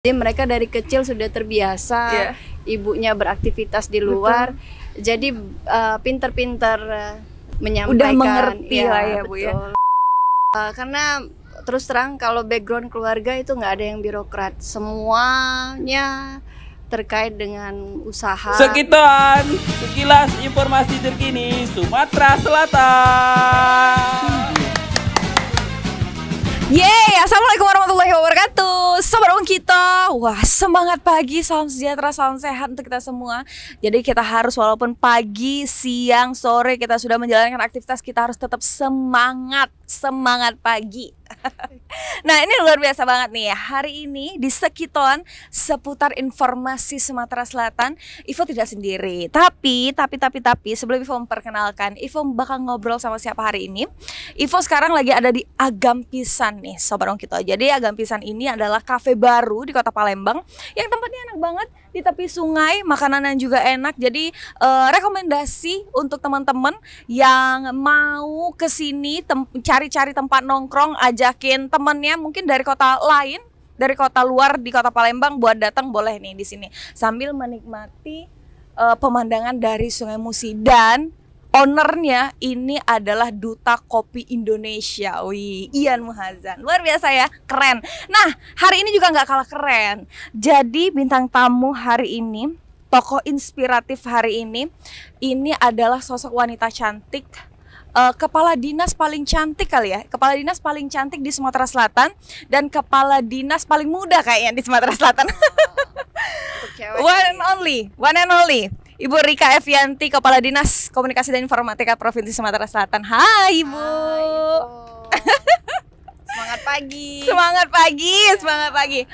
Jadi mereka dari kecil sudah terbiasa, ibunya beraktivitas di luar, jadi pinter-pinter menyampaikan. Udah mengerti lah ya Bu ya. Karena terus terang kalau background keluarga itu nggak ada yang birokrat, semuanya terkait dengan usaha. Sekilas informasi terkini Sumatera Selatan. Yeay, assalamualaikum warahmatullahi wabarakatuh. Sobat Uang kita, wah semangat pagi, salam sejahtera, salam sehat untuk kita semua. Jadi kita harus walaupun pagi, siang, sore kita sudah menjalankan aktivitas, kita harus tetap semangat pagi. Nah ini luar biasa banget nih ya. Hari ini di Sekiton seputar informasi Sumatera Selatan, Ivo tidak sendiri. Tapi sebelum Ivo memperkenalkan, Ivo bakal ngobrol sama siapa hari ini. Ivo sekarang lagi ada di Agam Pisan nih Sobat Uang kita. Jadi Agam Pisan ini adalah kafe baru di Kota Palembang yang tempatnya enak banget, di tepi sungai, makanan juga enak. Jadi rekomendasi untuk teman-teman yang mau kesini cari-cari tempat nongkrong, ajakin temennya mungkin dari kota lain, dari kota luar di Kota Palembang buat datang, boleh nih di sini sambil menikmati pemandangan dari Sungai Musi. Dan ownernya ini adalah Duta Kopi Indonesia, Ian Muhazan. Luar biasa ya, keren. Nah hari ini juga nggak kalah keren. Jadi bintang tamu hari ini, tokoh inspiratif hari ini adalah sosok wanita cantik, kepala dinas paling cantik kali ya, kepala dinas paling cantik di Sumatera Selatan dan kepala dinas paling muda kayaknya di Sumatera Selatan. One and only Ibu Rika Evianti, Kepala Dinas Komunikasi dan Informatika Provinsi Sumatera Selatan. Hai Ibu. Hai, Ibu. Semangat pagi. Semangat pagi.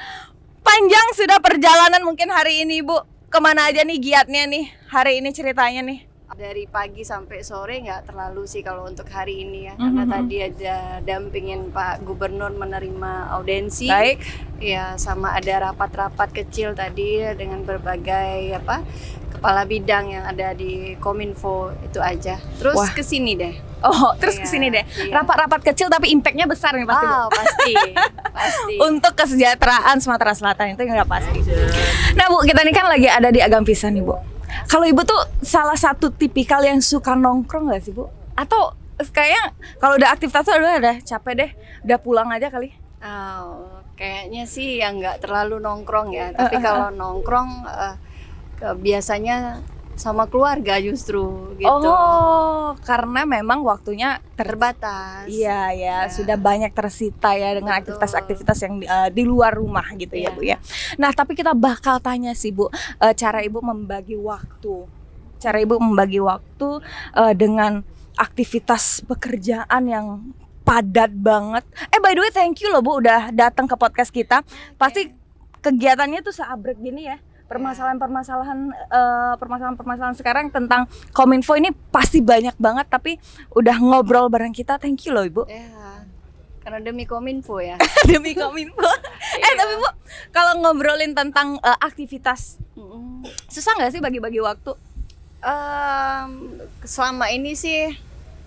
Panjang sudah perjalanan mungkin hari ini Ibu. Kemana aja nih giatnya nih hari ini ceritanya nih? Dari pagi sampai sore nggak terlalu sih kalau untuk hari ini ya, karena tadi ada dampingin Pak Gubernur menerima audensi. Baik. Ya, sama ada rapat-rapat kecil tadi dengan berbagai kepala bidang yang ada di Kominfo, itu aja. Terus kesini deh. Kesini deh. Rapat-rapat kecil tapi impactnya besar nih pasti. Oh, pasti. Untuk kesejahteraan Sumatera Selatan itu nggak pasti. Nah Bu, kita ini kan lagi ada di Agam Pisan nih Bu. Kalau Ibu tuh salah satu tipikal yang suka nongkrong nggak sih Bu? Atau kayaknya kalau udah aktivitas tuh udah capek deh, udah pulang aja kali? Kayaknya sih yang nggak terlalu nongkrong ya. Tapi kalau nongkrong biasanya sama keluarga justru gitu. Oh, karena memang waktunya terbatas. Iya ya, sudah banyak tersita ya dengan aktivitas-aktivitas yang di luar rumah gitu ya Bu ya. Nah, tapi kita bakal tanya sih Bu, cara Ibu membagi waktu. Cara Ibu membagi waktu dengan aktivitas pekerjaan yang padat banget. By the way, thank you loh Bu udah datang ke podcast kita. Pasti kegiatannya tuh seabrek gini ya. Permasalahan sekarang tentang Kominfo ini pasti banyak banget, tapi udah ngobrol bareng kita, thank you loh Ibu. Ya, karena demi Kominfo ya. Demi Kominfo. Tapi Bu, kalau ngobrolin tentang aktivitas, susah nggak sih bagi-bagi waktu? Selama ini sih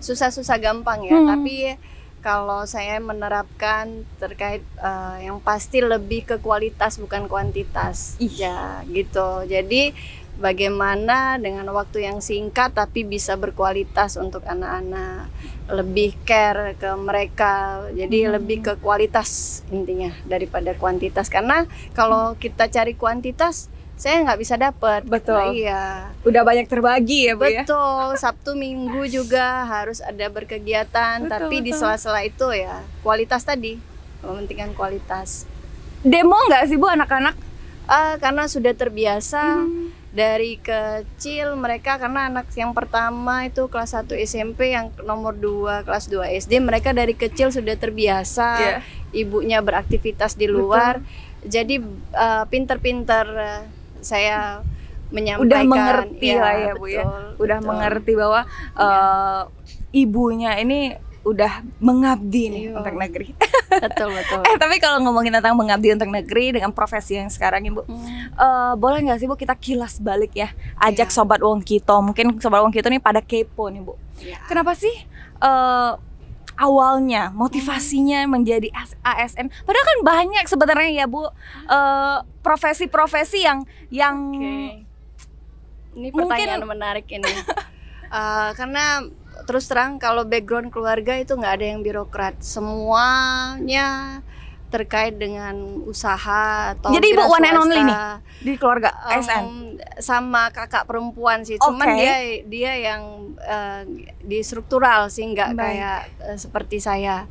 susah-susah gampang ya, tapi kalau saya menerapkan terkait yang pasti lebih ke kualitas bukan kuantitas. Ya gitu. Jadi bagaimana dengan waktu yang singkat tapi bisa berkualitas untuk anak-anak, lebih care ke mereka. Jadi lebih ke kualitas intinya daripada kuantitas. Karena kalau kita cari kuantitas, saya nggak bisa dapat. Betul. Iya. Udah banyak terbagi ya Bu ya. Betul. Sabtu Minggu juga harus ada berkegiatan. Tapi di sela-sela itu ya kualitas tadi, mementingkan kualitas. Demo nggak sih Bu anak-anak? Karena sudah terbiasa dari kecil mereka, karena anak yang pertama itu kelas 1 SMP, yang nomor 2 kelas 2 SD, mereka dari kecil sudah terbiasa ibunya beraktivitas di luar. Jadi pinter-pinter saya menyampaikan. Udah mengerti lah ya Bu ya. Udah betul. mengerti bahwa ibunya ini udah mengabdi nih untuk negeri. Betul. Tapi kalau ngomongin tentang mengabdi untuk negeri dengan profesi yang sekarang Ibu, boleh nggak sih Bu kita kilas balik ya, ajak Sobat Uang Kito, mungkin Sobat Uang Kito nih pada kepo nih Bu. Kenapa sih awalnya motivasinya menjadi ASN? Padahal kan banyak sebenarnya ya Bu profesi-profesi yang Oke. Ini pertanyaan menarik ini. Karena terus terang kalau background keluarga itu nggak ada yang birokrat, semuanya terkait dengan usaha atau jadi Ibu one and only nih swasta. di keluarga ASN. Sama kakak perempuan sih, cuman Oke. dia yang di struktural sih, nggak Baik. kayak seperti saya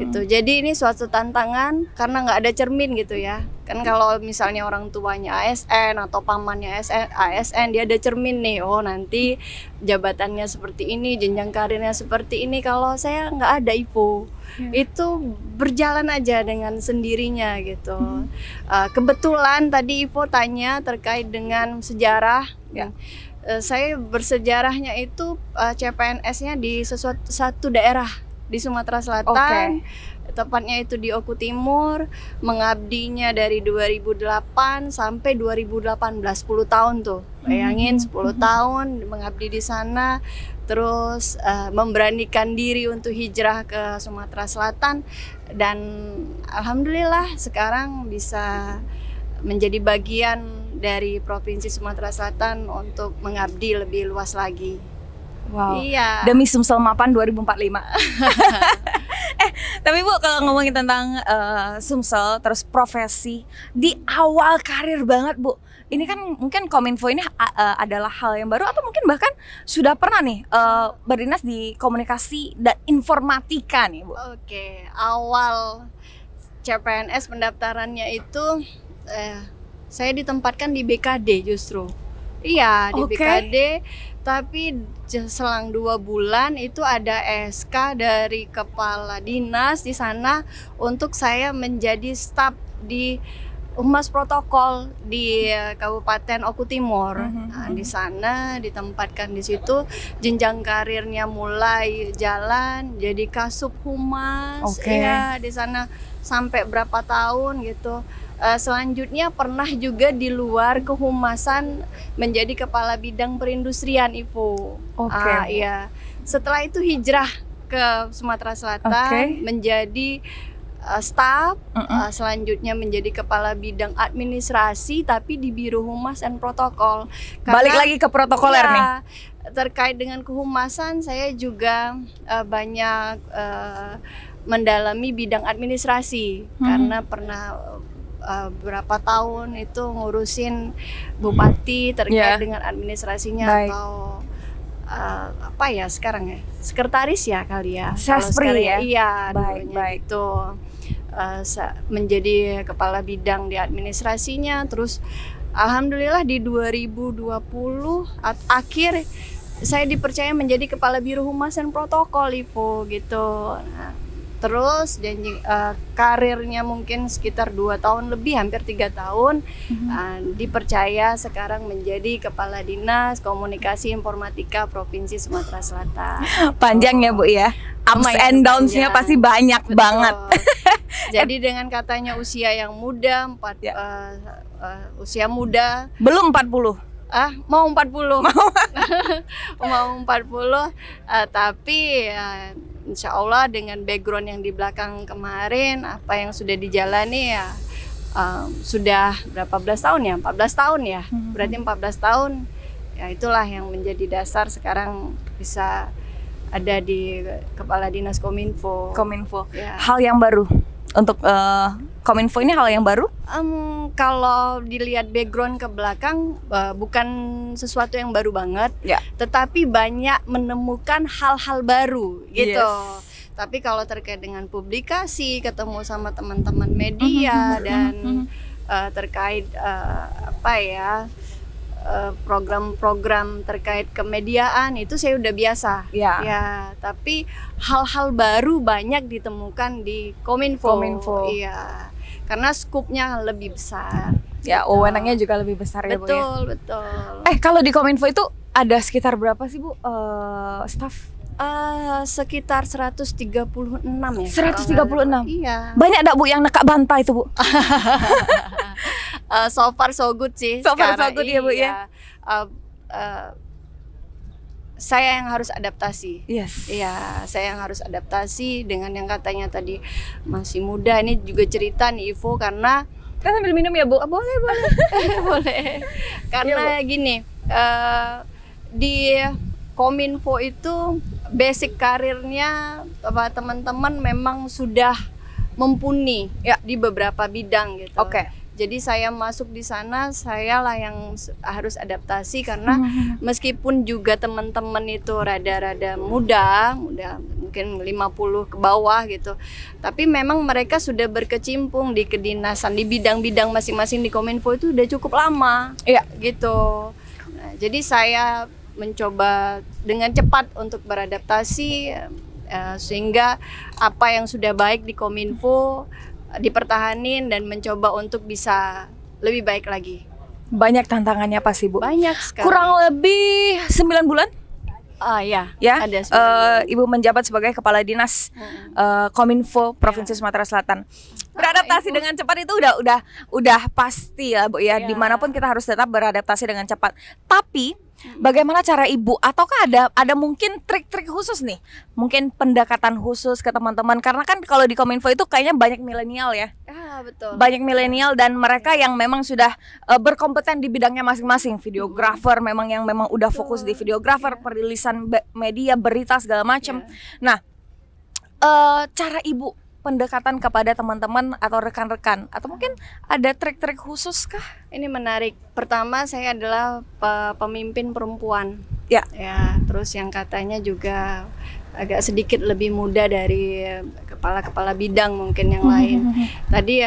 gitu. Jadi ini suatu tantangan karena nggak ada cermin gitu ya. Kan kalau misalnya orang tuanya ASN atau pamannya ASN, dia ada cermin nih. Oh nanti jabatannya seperti ini, jenjang karirnya seperti ini. Kalau saya nggak ada Ivo. Itu berjalan aja dengan sendirinya gitu. Kebetulan tadi Ivo tanya terkait dengan sejarah. Ya. Saya bersejarahnya itu CPNS-nya di satu daerah di Sumatera Selatan. Tepatnya itu di Oku Timur, mengabdinya dari 2008 sampai 2018, 10 tahun tuh. Bayangin 10 tahun mengabdi di sana, terus memberanikan diri untuk hijrah ke Sumatera Selatan, dan alhamdulillah sekarang bisa menjadi bagian dari Provinsi Sumatera Selatan untuk mengabdi lebih luas lagi. Wow. Iya. Demi Sumsel Mapan 2045. Tapi Bu, kalau ngomongin tentang Sumsel terus profesi di awal karir banget Bu, ini kan mungkin Kominfo ini adalah hal yang baru atau mungkin bahkan sudah pernah nih berdinas di komunikasi dan informatika nih Bu. Oke, awal CPNS pendaftarannya itu saya ditempatkan di BKD justru. Iya, di Oke. BKD, tapi selang 2 bulan itu ada SK dari kepala dinas di sana untuk saya menjadi staf di Humas Protokol di Kabupaten Oku Timur. Nah, di sana ditempatkan di situ, jenjang karirnya mulai jalan jadi Kasub Humas. Oke. Ya, di sana sampai berapa tahun gitu. Selanjutnya pernah juga di luar kehumasan menjadi kepala bidang perindustrian Ivo. Oke. Iya. Setelah itu hijrah ke Sumatera Selatan Oke. menjadi staf, selanjutnya menjadi kepala bidang administrasi tapi di Biro Humas dan Protokol. Balik lagi ke protokoler Iya, nih. terkait dengan kehumasan saya juga banyak mendalami bidang administrasi karena pernah berapa tahun itu ngurusin bupati terkait dengan administrasinya. Baik. Atau apa ya sekarang ya, sekretaris ya kali ya. Kalau Sespri sekarang ya? Iya, Baik, dulunya baik. gitu. Menjadi kepala bidang di administrasinya, terus alhamdulillah di 2020 akhir saya dipercaya menjadi kepala Biro Humas dan Protokol Ivo gitu. Nah, terus karirnya mungkin sekitar 2 tahun lebih, hampir 3 tahun, dipercaya sekarang menjadi kepala dinas komunikasi informatika Provinsi Sumatera Selatan. Panjang ya Bu ya. Ups Lumayan and downs-nya panjang. pasti banyak Betul. banget. Jadi dengan katanya usia yang muda, usia muda, Belum 40. mau 40. Mau 40, tapi insya Allah dengan background yang di belakang kemarin, apa yang sudah dijalani ya sudah berapa belas tahun ya? 14 tahun ya. Berarti 14 tahun. Ya itulah yang menjadi dasar sekarang bisa ada di Kepala Dinas Kominfo. Ya. Hal yang baru untuk Kominfo ini hal yang baru? Kalau dilihat background ke belakang bukan sesuatu yang baru banget, tetapi banyak menemukan hal-hal baru gitu. Yes. Tapi kalau terkait dengan publikasi, ketemu sama teman-teman media dan terkait program-program terkait kemediaan itu saya udah biasa. Ya, tapi hal-hal baru banyak ditemukan di Kominfo. Iya. Karena skupnya lebih besar. Ya, wewenangnya juga lebih besar ya Bu ya. Betul. Kalau di Kominfo itu ada sekitar berapa sih Bu staff? Sekitar 136 ya. 136. Iya. Banyak enggak Bu yang nekak bantai itu Bu? So far so good sih. So far so sekarang. good ya Bu ya. saya yang harus adaptasi. Yes. Iya, saya yang harus adaptasi dengan yang katanya tadi masih muda. Ini juga cerita nih Ivo, karena Kan sambil minum ya, Bu? boleh boleh. Karena gini, di Kominfo itu basic karirnya teman-teman memang sudah mumpuni Ya. di beberapa bidang gitu. Oke. Jadi saya masuk di sana, saya lah yang harus adaptasi, karena meskipun juga teman-teman itu rada-rada muda mungkin 50 ke bawah gitu. Tapi memang mereka sudah berkecimpung di kedinasan, di bidang-bidang masing-masing di Kominfo itu udah cukup lama. Iya. Gitu. Nah, jadi saya mencoba dengan cepat untuk beradaptasi, sehingga apa yang sudah baik di Kominfo dipertahanin dan mencoba untuk bisa lebih baik lagi. Banyak tantangannya pasti, Bu. Banyak sekali. Kurang lebih 9 bulan Ya, ya. ada 9 bulan. Ibu menjabat sebagai Kepala Dinas Kominfo Provinsi Sumatera Selatan. Beradaptasi dengan cepat itu udah pasti ya, Bu ya. Ya. Dimanapun kita harus tetap beradaptasi dengan cepat. Tapi bagaimana cara Ibu, ataukah ada mungkin trik-trik khusus nih? Mungkin pendekatan khusus ke teman-teman, karena kan kalau di Kominfo itu kayaknya banyak milenial ya. Betul. Banyak milenial dan mereka yang memang sudah berkompeten di bidangnya masing-masing. Videografer memang yang memang udah fokus di videografer, perilisan media, berita segala macam. Nah, cara Ibu pendekatan kepada teman-teman atau rekan-rekan, atau mungkin ada trik-trik khusus kah? Ini menarik. Pertama, saya adalah pemimpin perempuan. Ya. Terus yang katanya juga agak sedikit lebih muda dari kepala-kepala bidang mungkin yang lain. Tadi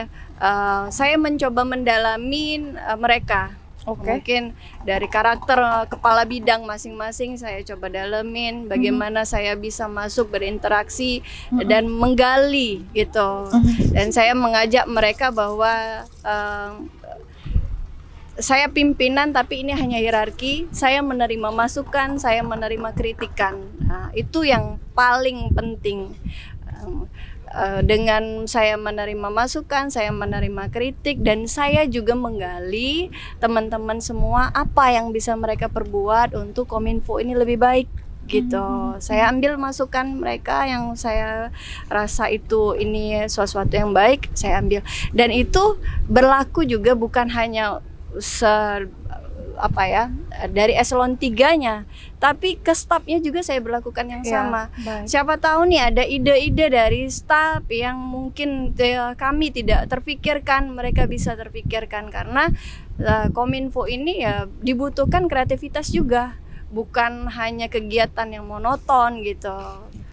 saya mencoba mendalami mereka. Oke. Mungkin dari karakter kepala bidang masing-masing saya coba dalemin, bagaimana saya bisa masuk berinteraksi dan menggali gitu. Dan saya mengajak mereka bahwa saya pimpinan tapi ini hanya hierarki. Saya menerima masukan, saya menerima kritikan. Nah, itu yang paling penting. Dengan saya menerima masukan, saya menerima kritik, dan saya juga menggali teman-teman semua apa yang bisa mereka perbuat untuk Kominfo ini lebih baik gitu. Saya ambil masukan mereka yang saya rasa itu ini sesuatu yang baik, saya ambil. Dan itu berlaku juga bukan hanya dari eselon 3-nya, tapi ke stafnya juga saya berlakukan yang sama. Baik. Siapa tahu nih ada ide-ide dari staf yang mungkin kami tidak terfikirkan, mereka bisa terfikirkan, karena Kominfo ini ya dibutuhkan kreativitas juga, bukan hanya kegiatan yang monoton gitu.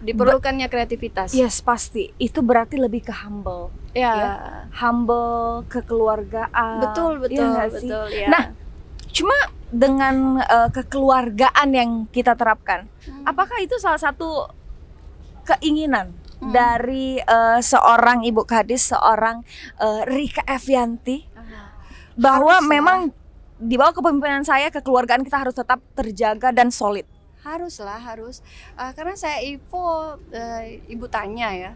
Diperlukannya kreativitas. Yes, pasti. Itu berarti lebih ke humble. Ya. Humble, kekeluargaan. Betul, Iya nggak sih? betul ya. Nah, cuma dengan kekeluargaan yang kita terapkan, apakah itu salah satu keinginan dari seorang Ibu Kadis, seorang Rika Evianti, bahwa Harus lah. memang di bawah kepemimpinan saya kekeluargaan kita harus tetap terjaga dan solid? harus. Karena saya ibu tanya ya,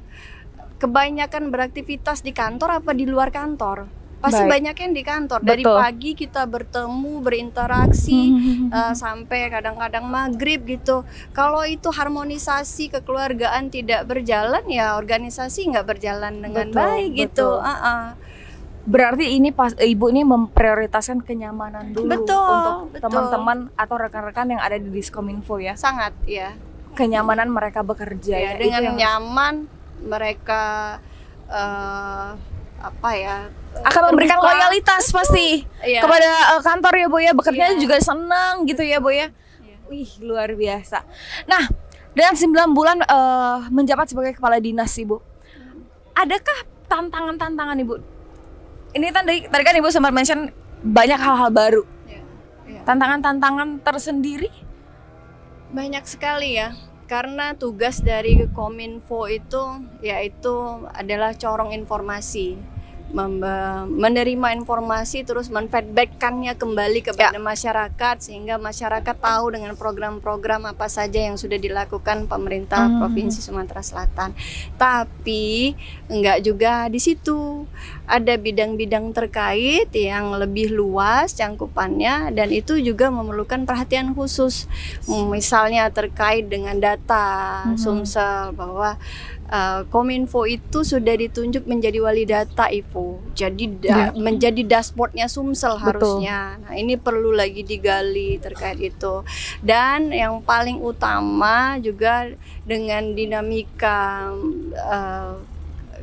kebanyakan beraktivitas di kantor apa di luar kantor? Pasti Baik. banyak yang di kantor. Dari Betul. pagi kita bertemu, berinteraksi sampai kadang-kadang maghrib gitu. Kalau itu harmonisasi kekeluargaan tidak berjalan, ya organisasi nggak berjalan dengan Betul, baik gitu. betul. Berarti ini Ibu ini memprioritaskan kenyamanan dulu Betul, untuk betul. teman-teman atau rekan-rekan yang ada di Diskominfo ya. Sangat ya. Kenyamanan mereka bekerja Ya, ya. dengan itu yang nyaman mereka akan memberikan terbuka. loyalitas pasti Iya. kepada kantor ya Bu ya. Bekerjanya Iya. juga senang gitu ya Bu ya. Iya. Wih, luar biasa. Nah, dengan 9 bulan menjabat sebagai kepala dinas Ibu, adakah tantangan-tantangan Ibu? Ini tadi kan Ibu sempat mention banyak hal-hal baru. Iya. Tantangan-tantangan tersendiri? Banyak sekali ya. Karena tugas dari Kominfo itu yaitu adalah corong informasi. menerima informasi terus men-feedback-kannya kembali kepada masyarakat, sehingga masyarakat tahu dengan program-program apa saja yang sudah dilakukan pemerintah Provinsi Sumatera Selatan. Tapi enggak juga di situ, ada bidang-bidang terkait yang lebih luas cangkupannya, dan itu juga memerlukan perhatian khusus. Misalnya terkait dengan data Sumsel, bahwa Kominfo itu sudah ditunjuk menjadi wali data Ivo, jadi menjadi dashboardnya Sumsel harusnya. Nah, ini perlu lagi digali terkait itu. Dan yang paling utama juga dengan dinamika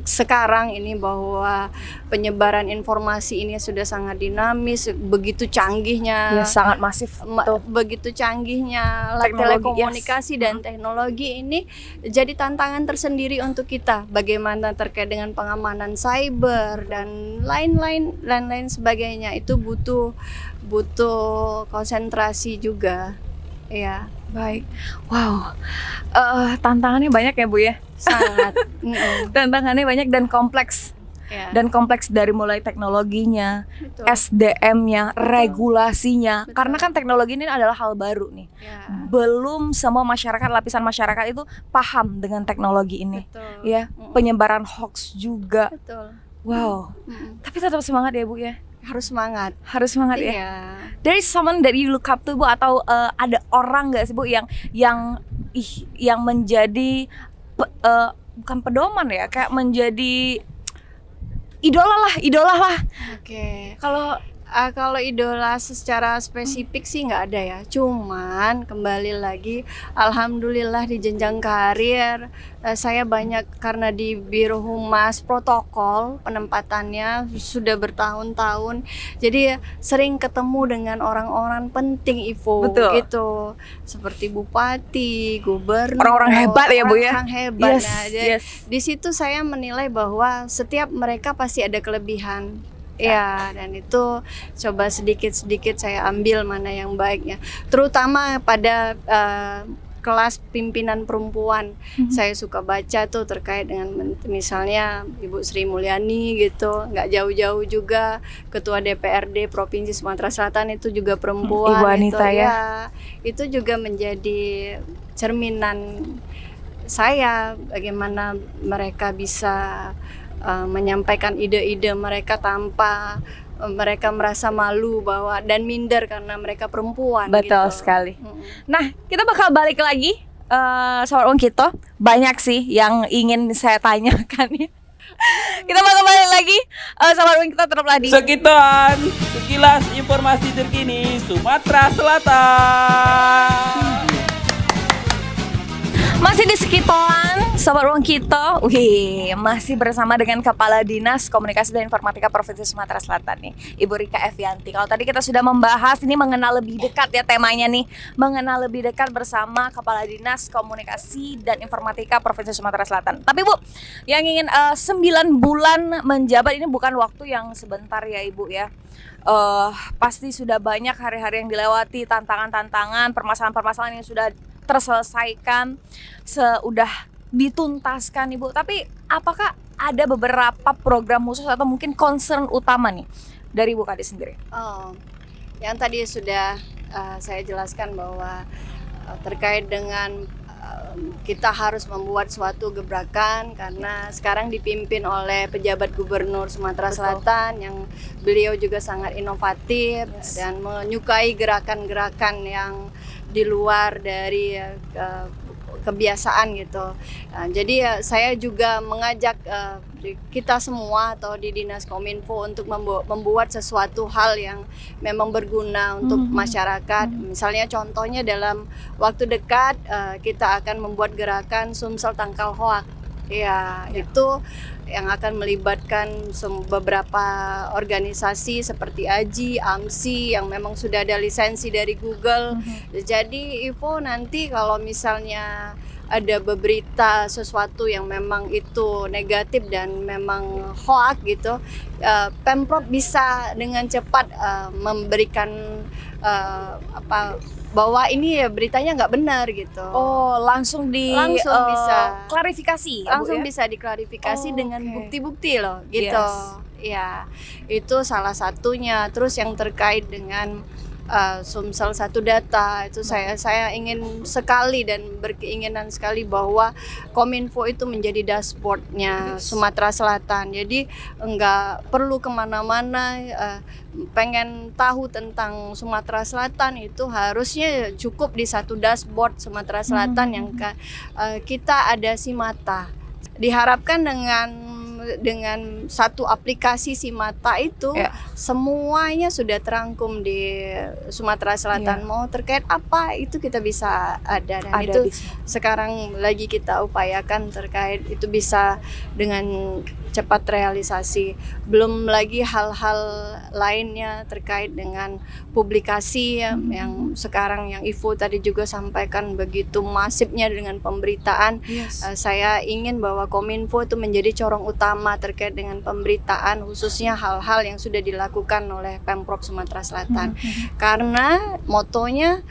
sekarang ini, bahwa penyebaran informasi ini sudah sangat dinamis, begitu canggihnya, sangat masif, begitu canggihnya telekomunikasi dan teknologi ini jadi tantangan tersendiri untuk kita. Bagaimana terkait dengan pengamanan cyber dan lain-lain sebagainya, itu butuh konsentrasi juga. Ya. Baik, wow, tantangannya banyak ya Bu ya. Sangat. Tantangannya banyak dan kompleks. Dan kompleks dari mulai teknologinya, SDM-nya, regulasinya. Betul. Karena kan teknologi ini adalah hal baru nih. Belum semua masyarakat, lapisan masyarakat itu paham dengan teknologi ini. Betul. Ya, penyebaran hoax juga. Betul. Wow. Tapi tetap semangat ya Bu ya. Harus semangat. Harus semangat ya. There is someone that you look up to Bu, atau ada orang nggak sih Bu yang menjadi bukan pedoman ya, kayak menjadi idola lah. Oke. Kalau idola secara spesifik sih nggak ada ya. Cuman kembali lagi, alhamdulillah di jenjang karir saya banyak, karena di Biro Humas protokol penempatannya sudah bertahun-tahun. Jadi sering ketemu dengan orang-orang penting Ivo. Betul. Gitu. Seperti bupati, gubernur, orang-orang hebat ya Bu ya. Orang hebat. Yes, Nah, di situ saya menilai bahwa setiap mereka pasti ada kelebihan. Ya, dan itu coba sedikit-sedikit saya ambil mana yang baiknya. Terutama pada kelas pimpinan perempuan. Saya suka baca tuh terkait dengan misalnya Ibu Sri Mulyani gitu. Nggak jauh-jauh juga Ketua DPRD Provinsi Sumatera Selatan itu juga perempuan. Ibu Anita gitu. ya. Itu juga menjadi cerminan saya, bagaimana mereka bisa menyampaikan ide-ide mereka tanpa mereka merasa malu bahwa dan minder karena mereka perempuan. Betul gitu. sekali. Nah, kita bakal balik lagi, Sobat Ungkito. Banyak sih yang ingin saya tanyakan ya. Kita bakal balik lagi, Sobat Ungkito, tetaplah di sekilas informasi terkini Sumatera Selatan. Masih di sekitaran Sobat Ruang Kita. Masih bersama dengan Kepala Dinas Komunikasi dan Informatika Provinsi Sumatera Selatan nih, Ibu Rika Evianti. Kalau tadi kita sudah membahas ini mengenal lebih dekat ya temanya nih, mengenal lebih dekat bersama Kepala Dinas Komunikasi dan Informatika Provinsi Sumatera Selatan. Tapi Bu, yang ingin 9 bulan menjabat ini bukan waktu yang sebentar ya Ibu ya. Pasti sudah banyak hari-hari yang dilewati, tantangan-tantangan, permasalahan-permasalahan yang sudah terselesaikan, sudah dituntaskan Ibu. Tapi apakah ada beberapa program khusus atau mungkin concern utama nih dari Bu Kades sendiri? Yang tadi sudah saya jelaskan bahwa terkait dengan kita harus membuat suatu gebrakan, karena sekarang dipimpin oleh pejabat Gubernur Sumatera Selatan yang beliau juga sangat inovatif dan menyukai gerakan-gerakan yang di luar dari kebiasaan gitu. Jadi saya juga mengajak kita semua atau di Dinas Kominfo untuk membuat sesuatu hal yang memang berguna untuk masyarakat. Misalnya contohnya dalam waktu dekat kita akan membuat gerakan Sumsel Tangkal Hoak. Ya, itu yang akan melibatkan beberapa organisasi seperti AJI, AMSI yang memang sudah ada lisensi dari Google. Jadi Ivo nanti kalau misalnya ada berita sesuatu yang memang itu negatif dan memang hoax gitu, Pemprov bisa dengan cepat memberikan bahwa ini ya beritanya nggak benar gitu. Langsung bisa klarifikasi. Langsung bisa diklarifikasi dengan bukti-bukti loh gitu. Ya, itu salah satunya. Terus yang terkait dengan Sumsel Satu Data itu saya ingin sekali dan berkeinginan sekali bahwa Kominfo itu menjadi dashboardnya Sumatera Selatan. Jadi enggak perlu kemana-mana, pengen tahu tentang Sumatera Selatan itu harusnya cukup di satu dashboard Sumatera Selatan yang kita ada Simata. Diharapkan dengan satu aplikasi Simata itu semuanya sudah terangkum di Sumatera Selatan. Mau terkait apa itu kita bisa ada, dan itu sekarang lagi kita upayakan terkait itu bisa dengan cepat realisasi. Belum lagi hal-hal lainnya terkait dengan publikasi yang sekarang yang Ivo tadi juga sampaikan begitu masifnya dengan pemberitaan. Saya ingin bahwa Kominfo itu menjadi corong utama terkait dengan pemberitaan, khususnya hal-hal yang sudah dilakukan oleh Pemprov Sumatera Selatan. Karena motonya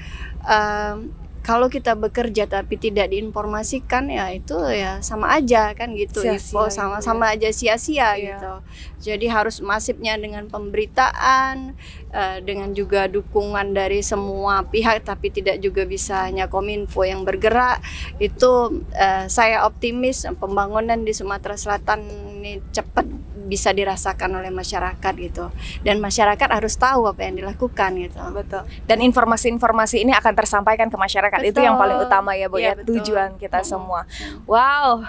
kalau kita bekerja tapi tidak diinformasikan, ya itu ya sama aja kan gitu, Ivo, sama aja sia-sia gitu. Jadi harus masifnya dengan pemberitaan, dengan juga dukungan dari semua pihak, tapi tidak juga bisa hanya Kominfo yang bergerak. Itu saya optimis pembangunan di Sumatera Selatan ini cepat bisa dirasakan oleh masyarakat gitu, dan masyarakat harus tahu apa yang dilakukan gitu. Betul. Dan informasi-informasi ini akan tersampaikan ke masyarakat. Betul. Itu yang paling utama ya Bu ya, tujuan kita semua. Wow.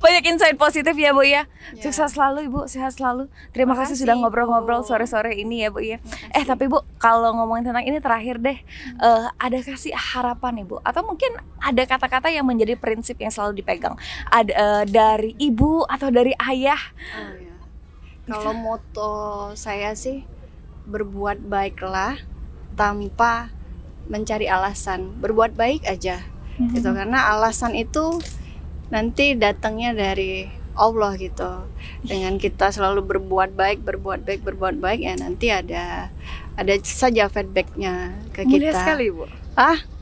Banyak insight positif ya Bu ya. Sukses selalu Ibu, sehat selalu. Terima kasih sudah ngobrol-ngobrol sore-sore ini ya Bu ya. Tapi Bu, kalau ngomongin tentang ini terakhir deh, ada kasih harapan Ibu, atau mungkin ada kata-kata yang menjadi prinsip yang selalu dipegang dari Ibu atau dari Ayah? Kalau moto saya sih, berbuat baiklah tanpa mencari alasan, berbuat baik aja gitu, karena alasan itu nanti datangnya dari Allah gitu. Dengan kita selalu berbuat baik ya nanti ada saja feedbacknya ke kita. Mulia sekali Bu.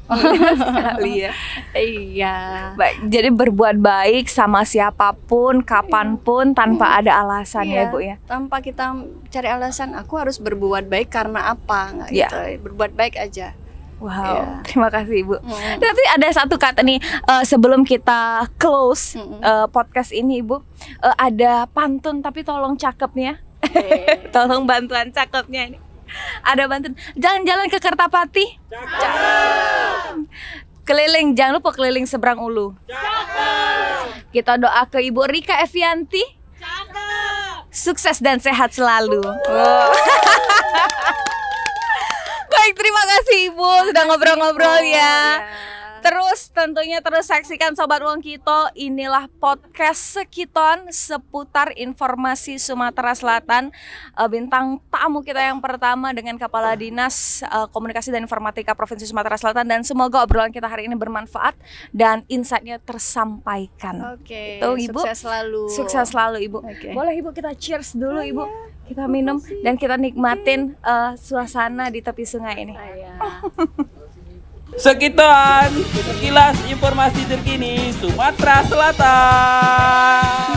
Sekali ya. Iya. Baik, jadi berbuat baik sama siapapun, kapanpun, tanpa ada alasan ya Bu ya. Tanpa kita cari alasan, aku harus berbuat baik karena apa, gitu. Berbuat baik aja. Wow, terima kasih Ibu. Tapi ada satu kata nih, sebelum kita close podcast ini Ibu, ada pantun tapi tolong cakepnya. Tolong bantuan cakepnya ini. Ada bantuan. Jalan-jalan ke Kertapati. Keliling, jangan lupa keliling seberang Ulu. Kita doa ke Ibu Rika Evianti. Sukses dan sehat selalu. Baik, terima kasih Ibu sudah ngobrol-ngobrol ya. Terus tentunya terus saksikan Sobat Wong Kito, inilah podcast Sekiton seputar informasi Sumatera Selatan. Bintang tamu kita yang pertama dengan Kepala Dinas Komunikasi dan Informatika Provinsi Sumatera Selatan, dan semoga obrolan kita hari ini bermanfaat dan insight-nya tersampaikan. Oke, Ibu. Sukses selalu. Sukses selalu Ibu. Boleh Ibu kita cheers dulu Ibu. Kita minum dan kita nikmatin suasana di tepi sungai ini. Sekian sekilas informasi terkini Sumatera Selatan.